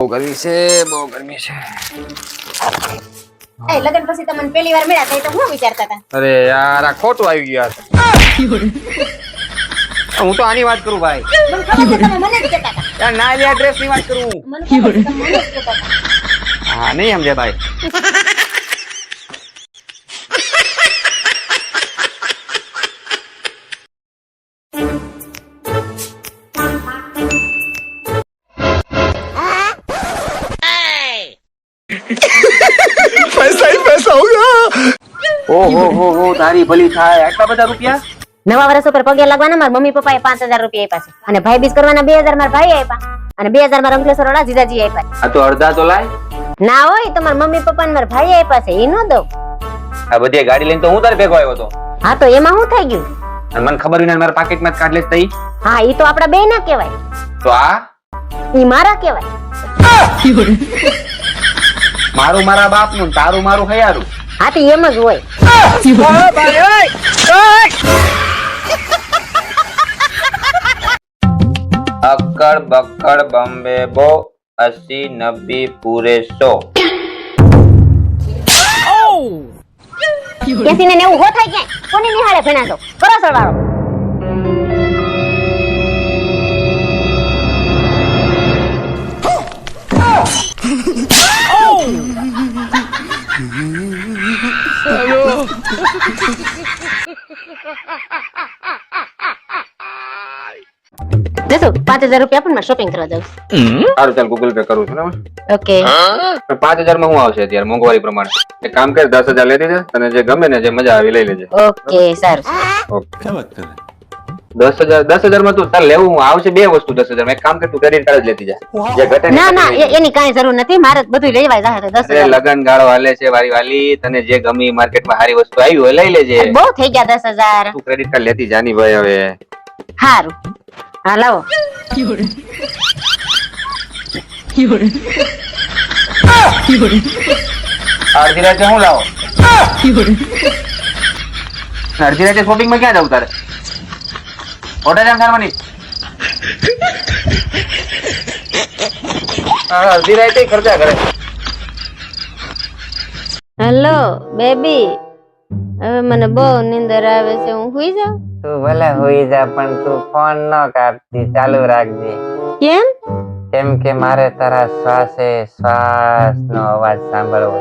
બહુ ગરમી છે, બહુ ગરમી છે. એ લગન પછી તમને પહેલી વાર મળ્યા તો હું વિચારતા હતા? અરે યાર આ ખોટું આવી ગયું યાર. હું તો આની વાત કરું ભાઈ. મને ખબર છે તમે મને જ કહેતા હતા. યાર ના લે ડ્રેસ ની વાત કરું. મને ખબર છે તમે મને જ કહેતા હતા. હા નહીં સમજે ભાઈ. पैसा ही पैसा होगा। ઓહો તારી ભલી થાય. આટલા બધા રૂપિયા? નવા વર્ષ ઉપર પગે લાગવાના મારા મમ્મી પપ્પાએ 5000 રૂપિયા આપ્યા છે અને ભાઈ બીજ કરવાના 2000 મારા ભાઈ આપ્યા અને 2000 મારા અંકલેશ્વર વાળા જીજાજી આપ્યા. આ તો અડધા તો લાય. ના હોય તો મારા મમ્મી પપ્પા ને મારા ભાઈ આપ્યા છે એ નો દઉં. આ બધી ગાડી લઈને તો હું તારે ભેગો આવ્યો હતો. હા તો એમાં શું થઈ ગયું? અને મને ખબર વિના મારા પાકેટમાં જ કાઢ લેત તઈ. હા ઈ તો આપડા બે ના કહેવાય, તો આ ઈ મારા કહેવાય. મારું મારા બાપનું, તારું મારું હયારું. હા તો એમ જ હોય. અક્કડ બક્કડ બોમ્બે બો 80 90 પૂરે 100. 80 ને 90 હો થાય ક્યાં? કોની નિહાળે ભેણા છો? કરો સરવાળો. જસુ 5000 રૂપિયા પણ શોપિંગ કરવા જાઉં. સારું ચાલ ગૂગલ પે કરું છું બરાબર. ઓકે. 5000 માં હું આવશે અત્યારે મોંઘવારી પ્રમાણે? એક કામ કર 10000 લેતી જા, તને જે ગમે ને જે મજા આવી લઈ લેજે. ઓકે સારું. ઓકે શું વાત કરે? 10000 માં તું તાર લેવું આવશે બે વસ્તુ 10000 માં. એક કામ કર તું ક્રેડિટ કાર્ડ જ લેતી જા. જે ઘટે ના ના એની કાંઈ જરૂર નથી, મારે બધું લેવાય જાહે તો 10000. લગન ગાળો હાલે છે વારી વાલી, તને જે ગમી માર્કેટમાં સારી વસ્તુ આવી હોય લઈ લેજે. બહુ થઈ ગયા 10000. તું ક્રેડિટ કાર્ડ લેતી જાની ભાઈ હવે. હારું હા લાવો. અડધી રાતે હું લાવો? અડધી રાતે શોપિંગ માં ક્યાં જવું તારે? ઓર્ડર જામ કરવાની. અડધી રાતે ખર્ચા કરે. હેલો બેબી, હવે મને બહુ નીંદર આવે છે, હું સુઈ જાઉં? તું ભલે હોઈ જા પણ તું ફોન ન કાપતી, ચાલુ રાખજે. કેમ? કેમ કે મારે તારા શ્વાસે શ્વાસ નો અવાજ સાંભળવો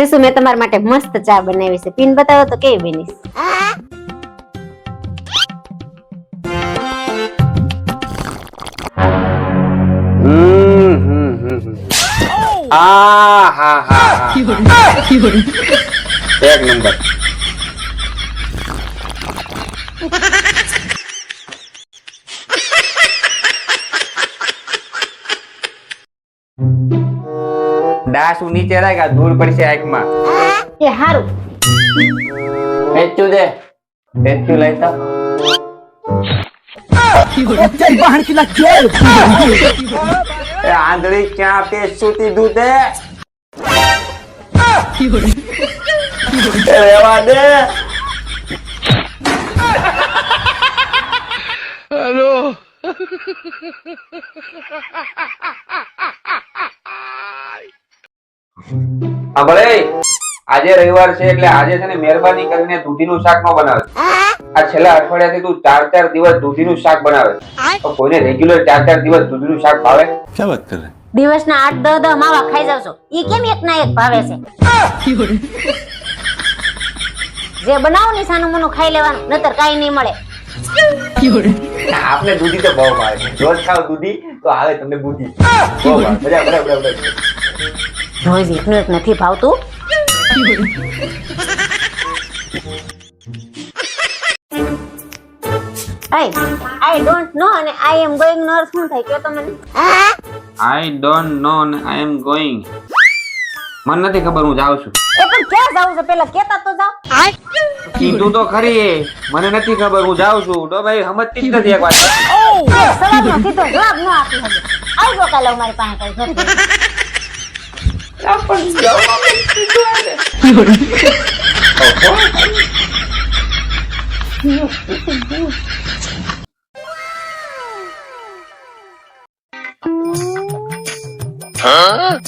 જસુ મેં તમારા માટે મસ્ત ચા બનાવી છે, પીને બતાવો તો કેવી બની છે? એક નંબર. ડાસુ નીચે રાખ, આ ધૂળ પડશે આંખમાં. એ હારું. વેચું દે, વેચું લઈ તો. એ આંધળી ક્યાં તે સૂતી દૂધે? રેવા દે. ભલે આજે રવિવાર છે એટલે આજે છે ને મહેરબાની કરીને દૂધીનું શાક ન બનાવે. આ છેલ્લા અઠવાડિયાથી તું 4 દિવસ દૂધીનું શાક બનાવે. તો કોઈને રેગ્યુલર 4 દિવસ દૂધીનું શાક ભાવે? क्या बात कर रहे हैं? દિવસના 8-10 માવા ખાઈ જાવ છો, ઈ કેમ એક ના એક ભાવે છે? જે બનાવો ને સાનું મનું ખાઈ લેવાનું, નતર કાઈ નહીં મળે. આપને દૂધી તો બહુ ભાવે છે. રોજ ખાવ દૂધી તો આવે તમને બુદ્ધિ. બહુ ભાવે. બરાબર. રોજ એકનું એક નથી ભાવતું. I don't know અને I am going નો અર્થ શું થાય કયો તો મને? I don't know and I am going. મને નથી ખબર, હું જાઉં છું. એ પણ ક્યાં જાવ છો પેલા કેતા તો જાવ. કીધું તો ખરી, મને નથી ખબર, હું જાઉં છું. તો ભાઈ સમજતી જ નથી એક વાત. સવારનો સીધો જવાબ ન આપી શકે. આવજો કાલે અમારી પાસે કઈ ઘર.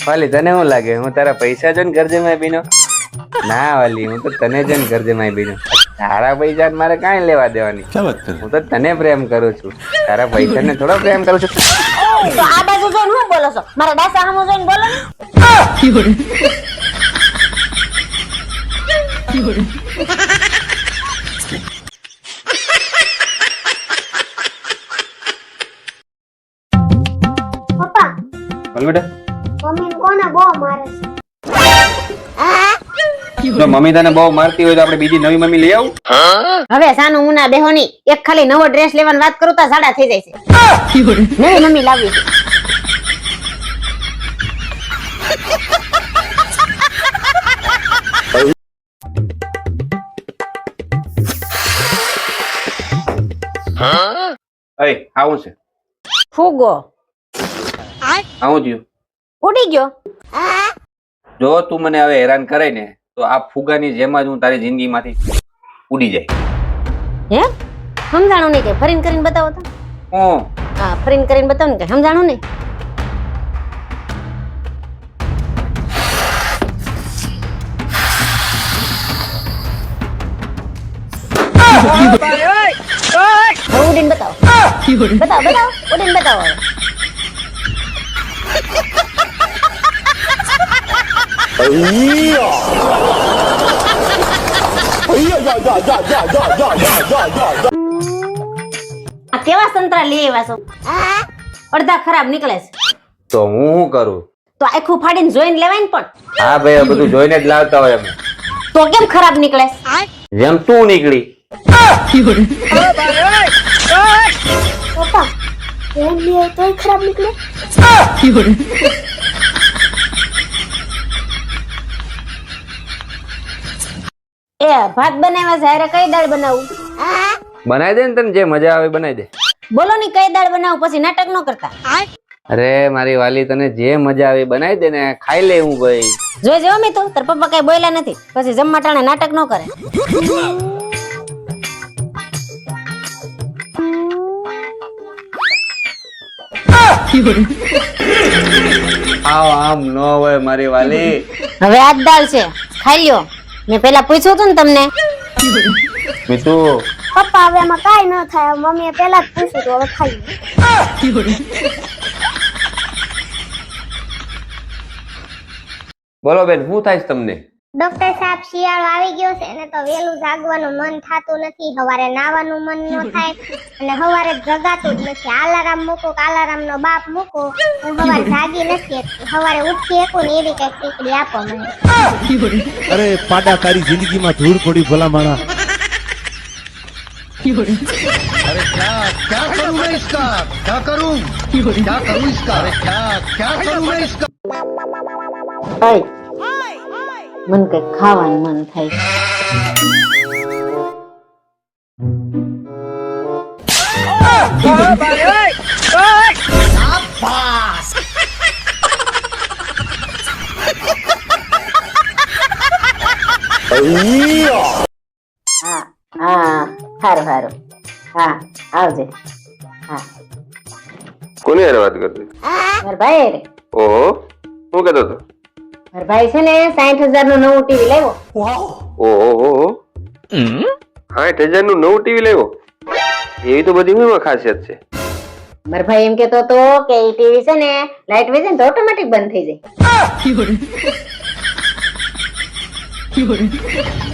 વાલી તને શું લાગે હું તારા પૈસા જોઈને ઘર જમાઈ બીનો? ના વાલી, હું તો તને જોઈને ઘર જમાઈ બીનો. તારા પૈસા મારે કાંઈ લેવા દેવાની. क्या बात कर रहे હું તો તને પ્રેમ કરું છું, તારા પૈસા ને થોડો પ્રેમ કરું છું. તો આ બાજુ જોઈને શું બોલો છો? મારા ડાસા સામું જોઈને બોલો ને. પપ્પા બોલ બેટા. મમ્મી કોને બહુ મારે છે? જો મમ્મી તને બહુ મારતી હોય તો આપણે બીજી નવી મમ્મી લઈ આવું. હવે સાનું મુના બેહો ની એક ખાલી નવો ડ્રેસ લેવાની વાત કરું તો ઝાડા થઈ જાય છે. નવી મમ્મી લાવી છે. અય આવું છે, ફૂગો આવું થયું. ઉડી ગયો. જો તું મને હવે હેરાન કરે ને તો આ ફુગાની જેમ જ હું તારી જિંદગીમાંથી ઉડી જાય. હે સમજાણું નહીં કે ફરીને કરીને બતાવો તો. હું હા ફરીને કરીને બતાવો ને કે સમજાણું નહીં. હવે ઉડીને બતાવો. બતાવો બતાવો ઉડીને બતાવો હવે. આ કેવા સંતરા લઈ આવ્યા છો? અડધા ખરાબ નીકળે છે. તો હું શું કરું? તો આખું ફાડીને જોઈને લેવાય ને પણ. હા ભાઈ, બધું જોઈને જ લાવતા હોય અમે. તો કેમ ખરાબ નીકળે? જેમ તું નીકળી. પપ્પા એમ લે તોય ખરાબ નીકળે? એ ભાત બનાવ્યા છે હારે કઈ દાળ બનાવું? બનાવી દે ને, તને જે મજા આવે બનાવી દે. બોલો ની કઈ દાળ બનાવું, પછી નાટક ન કરતા. અરે મારી વાલી, તને જે મજા આવે બનાવી દે ને, ખાઈ લે. હું ભાઈ જોઈ જેવો મી તો તાર પપ્પા કઈ બોલ્યા નથી, પછી જમવા ટાણે નાટક ન કરે. આવ આમ ન હોય મારી વાલી. હવે આ જ દાળ છે, ખાઈ લ્યો. મેં પેલા પૂછ્યું હતું ને તમને. મીતુ, પપ્પા હવે એમાં કાઈ ન થાય. મમ્મીએ પહેલા જ પૂછ્યું તો હવે ખાઈ બોલો બેન, શું થાય છે તમને? ડોક્ટર સાહેબ શિયાળો આવી ગયો છે ને તો વેલું જાગવાનું મન થાતું નથી, સવારે નાવાનું મન ન થાય અને સવારે જગાતું જ નથી. અલાર્મ મૂકો કે અલાર્મ નો બાપ મૂકો, હું સવારે જાગી નથી શકતી. સવારે ઉઠી શકું ને એવી કઈક ટીકડી આપો મને. अरे पाडा तारी जिंदगी में धूल पड़ी भला माना મન કઈ ખાવાનું મન થાય. હા હા સારું સારું. હા આવજે. હા કોની હારે વાત કરતી? મારા ભાઈ રે. ઓહો, શું કહેતો હતો? મારા ભાઈ છે ને 60,000 નું નવું ટીવી લાવ્યો. ઓહો, 60,000 નું નવું ટીવી લાવ્યો? એવી તો બધી શું ખાસિયત છે? મારા ભાઈ એમ કેતો હતો કે એ ટીવી છે ને લાઈટ વહી જાય ને તો ઓટોમેટિક બંધ થઈ જાય.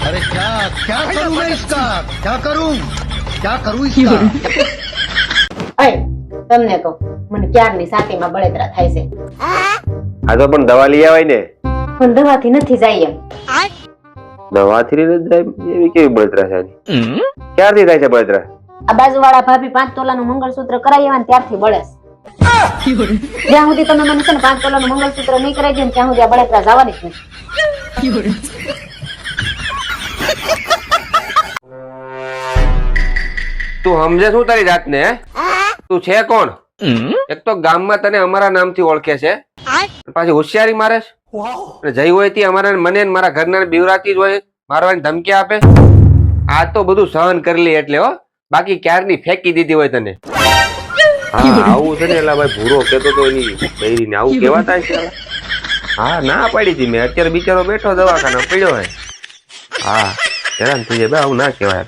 अरे क्या करूं मैं इसका, क्या करूं इसका? અય તમને કહું, મને ક્યારની છાતીમાં બળતરા થાય છે. આ તો પણ દવા લઈ આવાય ને. પણ દવાથી નથી જાય એમ. દવાથી નથી જાય? એવી કેવી બળતરા છે? ક્યારથી થાય છે બળતરા? આ બાજુવાળા ભાભી 5 તોલાનું મંગળસૂત્ર કરાવી આવ્યા ને ત્યારથી બળે છે. જ્યાં સુધી તમે મને છે ને 5 તોલાનું મંગળસૂત્ર નહીં કરાવી દો ને ત્યાં સુધી આ બળતરા જવાની જ નથી. તું સમજે શું તારી જાતને હે? તું છે કોણ? એક તો ગામમાં તને અમારા નામથી ઓળખે છે, પાછી હોશિયારી મારે છે. અને જઈ હોય તી અમારા મને ને મારા ઘરના બીવરાતી જ હોય, મારવાની ધમકી આપે. આ તો બધું સહન કરી લે એટલે હો, બાકી ક્યારની ફેંકી દીધી હોય તને. હા આવું છે ને એલા ભાઈ ભૂરો કેતો તો એની બૈરીને આવું કેવાતા છે. હા ના પાડી હતી મેં, અત્યારે બિચારો બેઠો દવાખાના પડ્યો હોય. હા હેરાન થઈ જાય, આવું ના કહેવાય.